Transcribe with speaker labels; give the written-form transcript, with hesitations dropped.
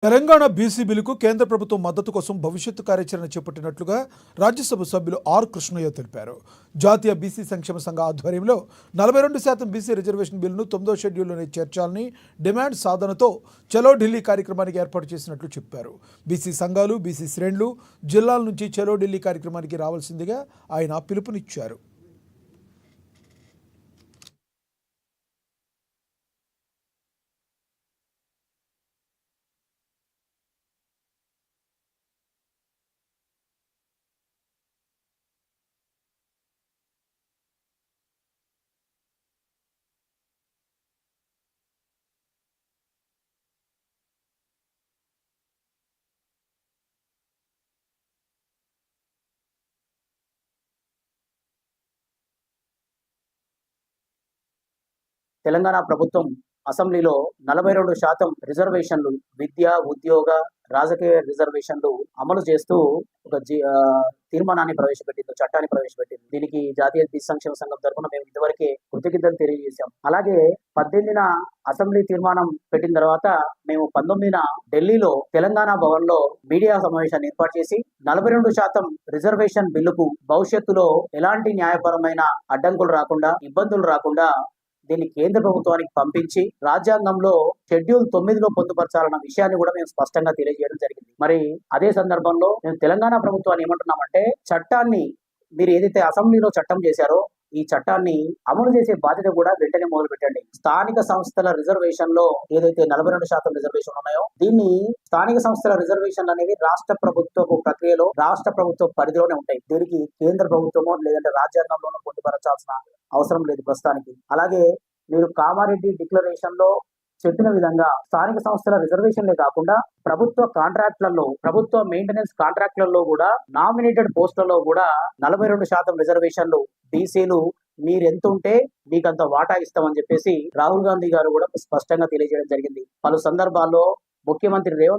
Speaker 1: Telangana BC బిల్లుకు కేంద్ర ప్రభుత్వం మద్దతు కోసం భవిష్యత్తు కార్యాచరణ చేపట్టినట్లుగా రాజ్యసభ సభ్యులు ఆర్ కృష్ణయ్య తెలిపారు. జాతీయ బీసీ సంక్షేమ సంఘ ఆధ్వర్యంలో 42% బీసీ రిజర్వేషన్ బిల్లును 9వ షెడ్యూల్లోనే చేర్చాలని డిమాండ్ సాధనతో చలో ఢిల్లీ కార్యక్రమానికి ఏర్పాటు చేసినట్లు చెప్పారు. బీసీ సంఘాలు, బీసీ శ్రేణులు జిల్లాల నుంచి చలో ఢిల్లీ కార్యక్రమానికి రావాల్సిందిగా ఆయన పిలుపునిచ్చారు.
Speaker 2: తెలంగాణ ప్రభుత్వం అసెంబ్లీలో 42% రిజర్వేషన్లు విద్య, ఉద్యోగ, రాజకీయ రిజర్వేషన్లు అమలు చేస్తూ ఒక తీర్మానాన్ని ప్రవేశపెట్టింది, చట్టాన్ని ప్రవేశపెట్టింది. దీనికి జాతీయ బీసీ సంక్షేమ సంఘం తరఫున మేము ఇంతవరకే కృతజ్ఞతలు తెలియజేశాం. అలాగే 18న అసెంబ్లీ తీర్మానం పెట్టిన తర్వాత మేము 19న ఢిల్లీలో తెలంగాణ భవన్ లో మీడియా సమావేశాన్ని ఏర్పాటు చేసి 42% రిజర్వేషన్ బిల్లుకు భవిష్యత్తులో ఎలాంటి న్యాయపరమైన అడ్డంకులు రాకుండా, ఇబ్బందులు రాకుండా దీన్ని కేంద్ర ప్రభుత్వానికి పంపించి రాజ్యాంగంలో షెడ్యూల్ 9లో పొందుపరచాలన్న విషయాన్ని కూడా మేము స్పష్టంగా తెలియజేయడం జరిగింది. మరి అదే సందర్భంలో మేము తెలంగాణ ప్రభుత్వాన్ని ఏమంటున్నామంటే, చట్టాన్ని మీరు ఏదైతే అసెంబ్లీలో చట్టం చేశారో ఈ చట్టాన్ని అమలు చేసే బాధ్యత కూడా వెంటనే మొదలు పెట్టండి. స్థానిక సంస్థల రిజర్వేషన్ లో ఏదైతే 42% రిజర్వేషన్ ఉన్నాయో దీన్ని స్థానిక సంస్థల రిజర్వేషన్లు అనేవి రాష్ట్ర ప్రభుత్వ ప్రక్రియలో రాష్ట్ర ప్రభుత్వ పరిధిలోనే ఉంటాయి. దీనికి కేంద్ర ప్రభుత్వమో లేదంటే రాజ్యాంగంలోనో పొందుపరచాల్సిన అవసరం లేదు ప్రస్తుతానికి. అలాగే మీరు కామారెడ్డి డిక్లరేషన్ లో చెప్పిన విధంగా స్థానిక సంస్థల రిజర్వేషన్లే కాకుండా ప్రభుత్వ కాంట్రాక్ట్లలో, ప్రభుత్వ మెయింటెనెన్స్ కాంట్రాక్ట్లలో కూడా నామినేటెడ్ పోస్టులలో కూడా 42% రిజర్వేషన్లు బీసీలు మీరు ఎంత ఉంటే మీకు అంత వాటా ఇస్తామని చెప్పేసి రాహుల్ గాంధీ గారు కూడా స్పష్టంగా తెలియజేయడం జరిగింది. పలు సందర్భాల్లో ముఖ్యమంత్రి రేవంత్